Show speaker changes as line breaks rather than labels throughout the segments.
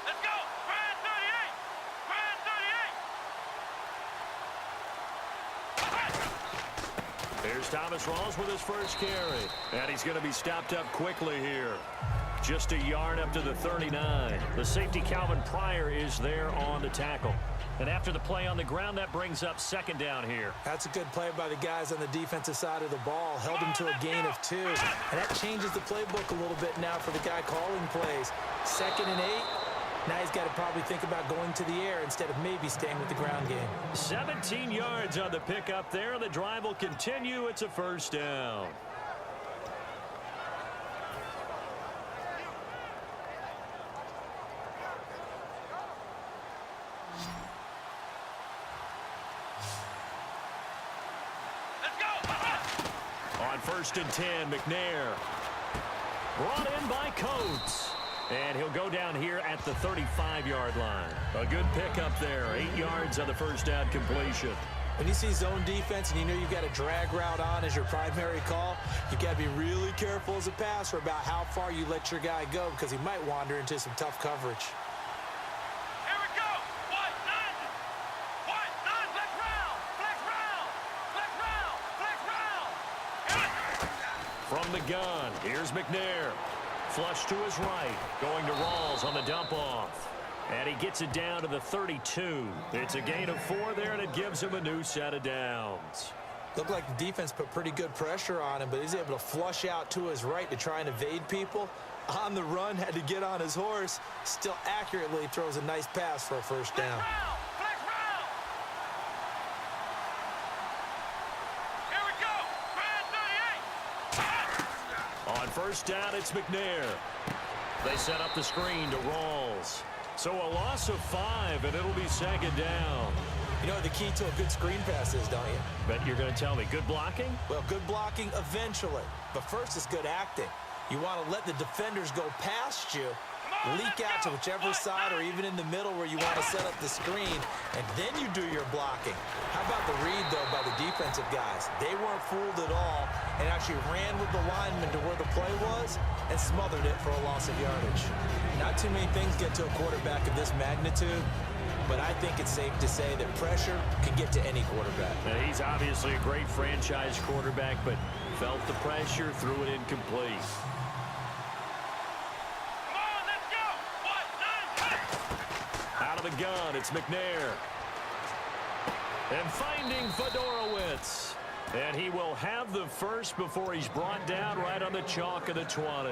Let's go. Brand 38. Brand 38.
Here's Thomas Rawls with his first carry. And he's going to be stopped up quickly here. Just a yard up to the 39. The safety Calvin Pryor is there on the tackle. And after the play on the ground, that brings up second down here.
That's a good play by the guys on the defensive side of the ball. Held him to a gain of 2. And that changes the playbook a little bit now for the guy calling plays. 2nd and 8. Now he's got to probably think about going to the air instead of maybe staying with the ground game.
17 yards on the pickup there. The drive will continue. It's a first down. On 1st and 10, McNair. Brought in by Coates. And he'll go down here at the 35-yard line. A good pickup there. 8 yards on the first down completion.
When you see zone defense and you know you've got a drag route on as your primary call, you've got to be really careful as a passer about how far you let your guy go because he might wander into some tough coverage.
Here we go. White nine. Flex round.
From the gun, here's McNair. Flush to his right. Going to Rawls on the dump-off. And he gets it down to the 32. It's a gain of 4 there, and it gives him a new set of downs.
Looked like the defense put pretty good pressure on him, but he's able to flush out to his right to try and evade people. On the run, had to get on his horse. Still accurately throws a nice pass for a first down.
Flex round. Here we go. Brand 38.
On first down, it's McNair. They set up the screen to Rawls. So a loss of 5, and it'll be second down.
You know what the key to a good screen pass is, don't you?
Bet you're going to tell me. Good blocking?
Well, good blocking eventually. But first is good acting. You want to let the defenders go past you, leak out to whichever side or even in the middle where you want to set up the screen, and then you do your blocking. How about the read, though, by the defensive guys? They weren't fooled at all and actually ran with the lineman to where the play was and smothered it for a loss of yardage. Not too many things get to a quarterback of this magnitude, but I think it's safe to say that pressure can get to any quarterback.
Now, he's obviously a great franchise quarterback, but felt the pressure, threw it incomplete. Out of the gun, it's McNair. And finding Fedorowicz. And he will have the first before he's brought down right on the chalk of the 20.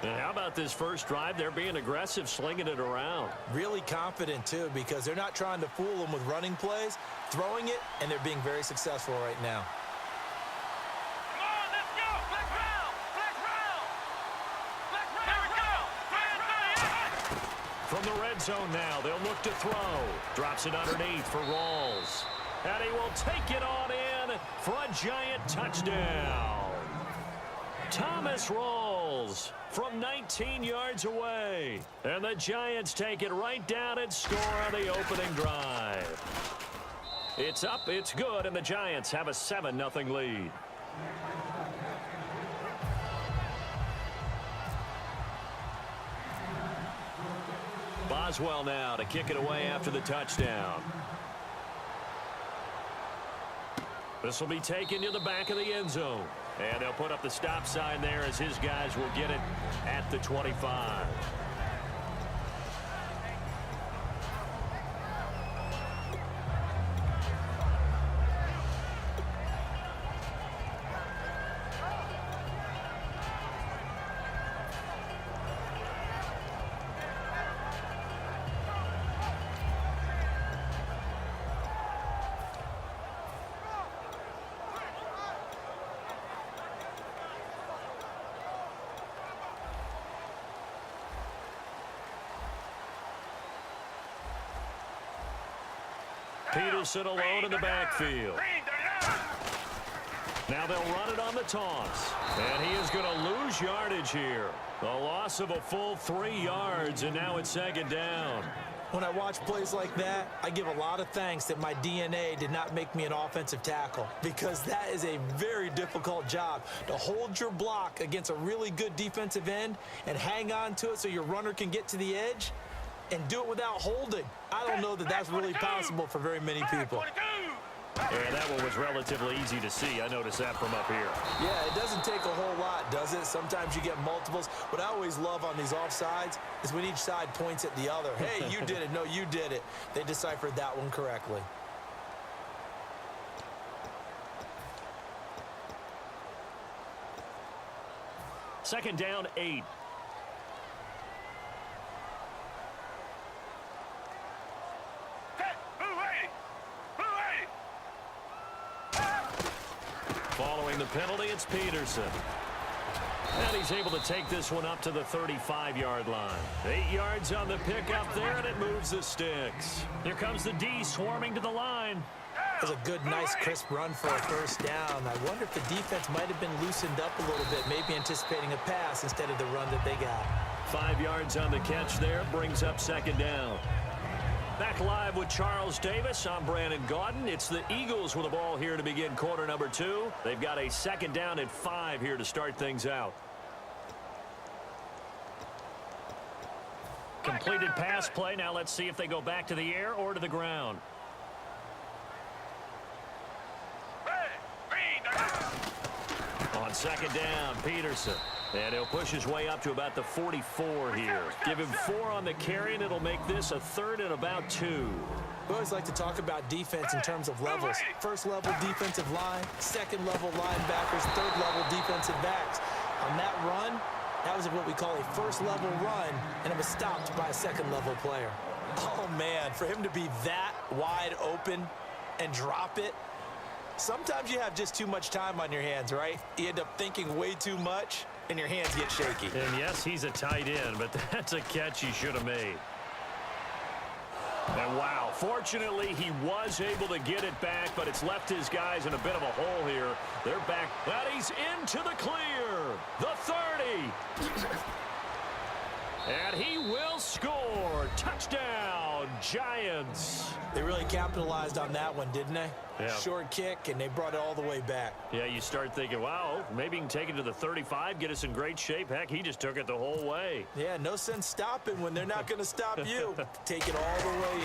And how about this first drive? They're being aggressive, slinging it around.
Really confident, too, because they're not trying to fool them with running plays, throwing it, and they're being very successful right now.
From the red zone now, they'll look to throw. Drops it underneath for Rawls. And he will take it on in for a giant touchdown. Thomas Rawls from 19 yards away. And the Giants take it right down and score on the opening drive. It's up, it's good, and the Giants have a 7-0 lead. Boswell now to kick it away after the touchdown. This will be taken to the back of the end zone. And they'll put up the stop sign there as his guys will get it at the 25. Peterson alone in the backfield. Now they'll run it on the toss. And he is going to lose yardage here. A loss of a full 3 yards, and now it's second down.
When I watch plays like that, I give a lot of thanks that my DNA did not make me an offensive tackle, because that is a very difficult job to hold your block against a really good defensive end and hang on to it so your runner can get to the edge. and do it without holding. I don't know that that's really possible for very many people.
22.
Yeah, that one was relatively easy to see. I noticed that from up here.
Yeah, it doesn't take a whole lot, does it? Sometimes you get multiples. What I always love on these offsides is when each side points at the other. Hey, you did it. No, you did it. They deciphered that one correctly.
Second down, 8. Following the penalty, it's Peterson. And he's able to take this one up to the 35-yard line. 8 yards on the pickup there, and it moves the sticks. Here comes the D swarming to the line.
That was a good, nice, crisp run for a first down. I wonder if the defense might have been loosened up a little bit, maybe anticipating a pass instead of the run that they got.
5 yards on the catch there, brings up second down. Back live with Charles Davis. I'm Brandon Gaudin. It's the Eagles with the ball here to begin quarter number 2. They've got a second down and 5 here to start things out. Completed pass play. Now let's see if they go back to the air or to the ground. On second down, Peterson. And he'll push his way up to about the 44 here. Give him 4 on the carry, and it'll make this a third and about 2.
We always like to talk about defense in terms of levels. First level defensive line, second level linebackers, third level defensive backs. On that run, that was what we call a first level run, and it was stopped by a second level player. Oh man, for him to be that wide open and drop it, sometimes you have just too much time on your hands, right? You end up thinking way too much, and your hands get shaky.
And yes, he's a tight end, but that's a catch he should have made. And wow, fortunately, he was able to get it back, but it's left his guys in a bit of a hole here. They're back, but he's into the clear. The 30. And he will score. Touchdown, Giants.
They really capitalized on that one, didn't they?
Yeah.
Short kick, and they brought it all the way back.
Yeah, you start thinking, wow, maybe he can take it to the 35, get us in great shape. Heck, he just took it the whole way.
Yeah, no sense stopping when they're not going to stop you. Take it all the way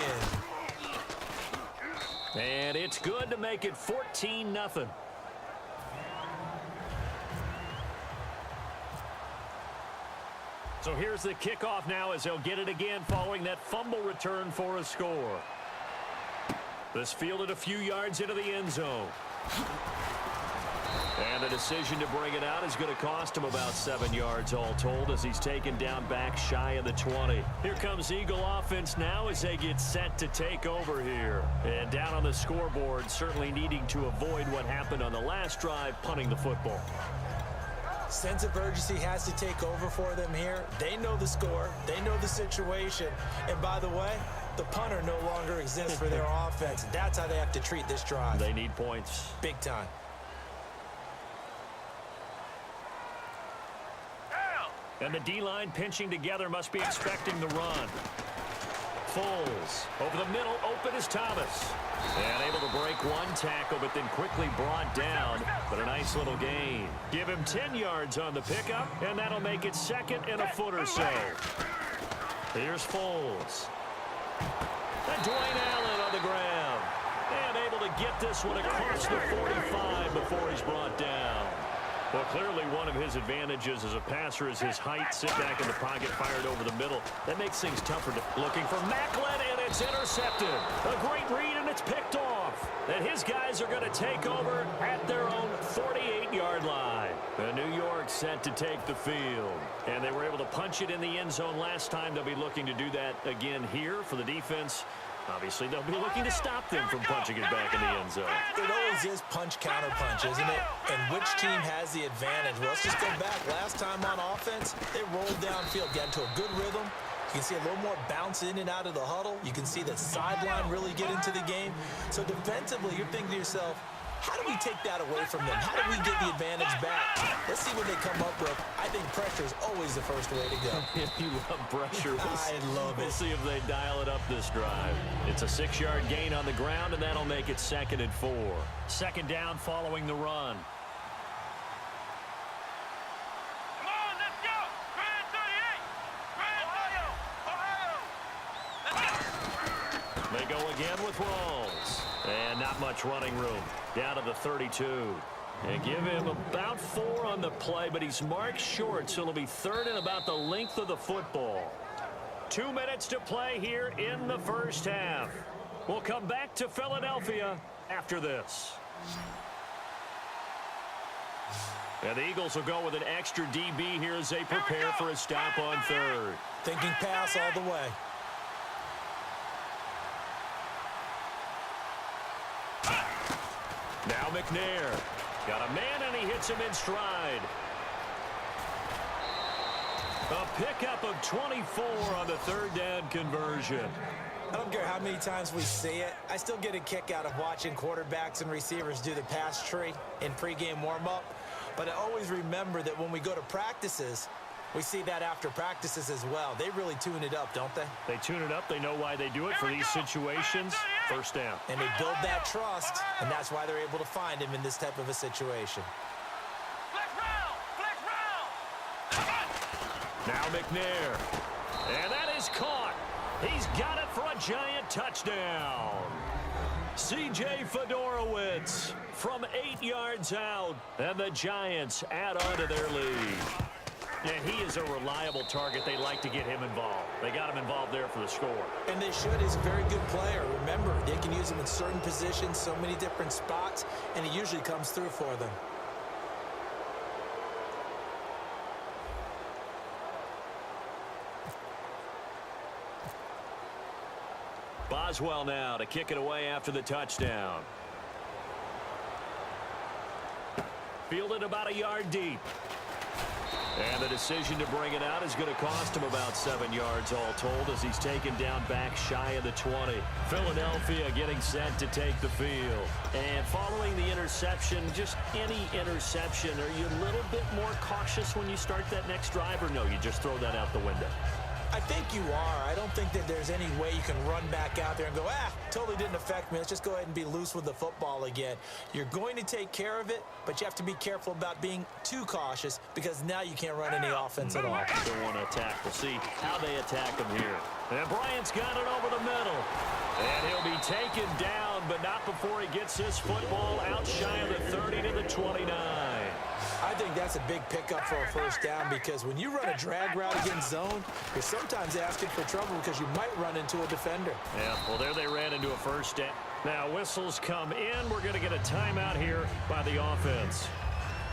in.
And it's good to make it 14-0. So here's the kickoff now as they'll get it again following that fumble return for a score. This fielded a few yards into the end zone. And the decision to bring it out is going to cost him about 7 yards all told as he's taken down back shy of the 20. Here comes Eagle offense now as they get set to take over here. And down on the scoreboard, certainly needing to avoid what happened on the last drive, punting the football.
Sense of urgency has to take over for them here. They know the score. They know the situation. And by the way, the punter no longer exists for their offense. That's how they have to treat this drive.
They need points.
Big time.
And the D-line pinching together must be expecting the run. Foles over the middle, open is Thomas. And able to break one tackle, but then quickly brought down. But a nice little gain. Give him 10 yards on the pickup, and that'll make it second and a foot or so. Here's Foles. And Dwayne Allen on the ground. And able to get this one across the 45 before he's brought down. Well, clearly one of his advantages as a passer is his height. Sit back in the pocket, fired over the middle. That makes things tougher. Looking for Macklin, and it's intercepted. A great read, and it's picked off. And his guys are going to take over at their own 48-yard line. The New York set to take the field. And they were able to punch it in the end zone last time. They'll be looking to do that again here for the defense. Obviously, they'll be looking to stop them from punching it back in the end zone.
It always is punch-counter-punch, isn't it? And which team has the advantage? Well, let's just go back. Last time on offense, they rolled downfield, got into a good rhythm. You can see a little more bounce in and out of the huddle. You can see the sideline really get into the game. So defensively, you're thinking to yourself, how do we take that away from them? How do we get the advantage back? Let's see what they come up with. I think pressure is always the first way to go.
If you love pressure,
I love it.
We'll see if they dial it up this drive. It's a 6-yard gain on the ground, and that'll make it 2nd and 4. Second down following the run.
Come on, let's go. Grand 38. Grand Ohio. Ohio.
go again with Rawls. And not much running room. Down to the 32. And give him about 4 on the play, but he's marked short, so it'll be third and about the length of the football. 2 minutes to play here in the first half. We'll come back to Philadelphia after this. And the Eagles will go with an extra DB here as they prepare for a stop on third.
Thinking pass all the way.
Now McNair. Got a man, and he hits him in stride. A pickup of 24 on the third down conversion.
I don't care how many times we see it. I still get a kick out of watching quarterbacks and receivers do the pass tree in pregame warm-up. But I always remember that when we go to practices, we see that after practices as well. They really tune it up, don't they?
They tune it up. They know why they do it for these situations. First down.
And they build that trust, and that's why they're able to find him in this type of a situation.
Now McNair. And that is caught. He's got it for a giant touchdown. C.J. Fedorowicz from 8 yards out. And the Giants add on to their lead. Yeah, he is a reliable target. They like to get him involved. They got him involved there for the score.
And they should. He's a very good player. Remember, they can use him in certain positions, so many different spots, and he usually comes through for them.
Boswell now to kick it away after the touchdown. Fielded about a yard deep. And the decision to bring it out is going to cost him about 7 yards all told as he's taken down back shy of the 20. Philadelphia getting set to take the field. And following the interception, just any interception, are you a little bit more cautious when you start that next drive, or no, you just throw that out the window?
I think you are. I don't think that there's any way you can run back out there and go, totally didn't affect me. Let's just go ahead and be loose with the football again. You're going to take care of it, but you have to be careful about being too cautious because now you can't run any offense at all.
Don't want to attack. We'll see how they attack him here. And Bryant's got it over the middle. And he'll be taken down, but not before he gets this football out shy of the 30 to the 29.
I think that's a big pickup for a first down because when you run a drag route against zone, you're sometimes asking for trouble because you might run into a defender.
Yeah, well, there they ran into a first down. Now, whistles come in. We're going to get a timeout here by the offense.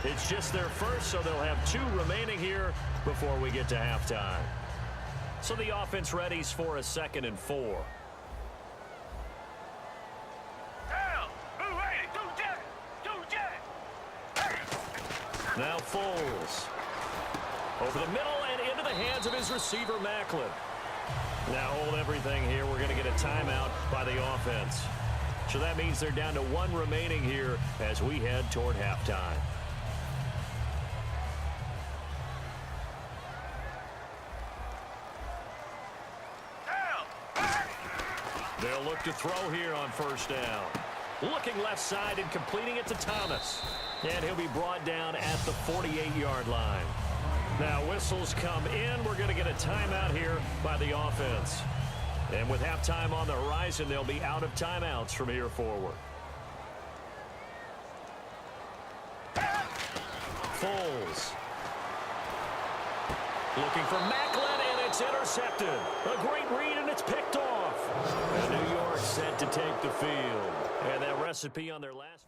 It's just their first, so they'll have 2 remaining here before we get to halftime. So the offense readies for a 2nd and 4. Now Foles. Over the middle and into the hands of his receiver, Macklin. Now hold everything here. We're going to get a timeout by the offense. So that means they're down to 1 remaining here as we head toward halftime. They'll look to throw here on first down. Looking left side and completing it to Thomas. And he'll be brought down at the 48-yard line. Now whistles come in. We're going to get a timeout here by the offense. And with halftime on the horizon, they'll be out of timeouts from here forward. Foles. Looking for Macklin, and it's intercepted. A great read, and it's picked off. And New York set to take the field. And that recipe on their last...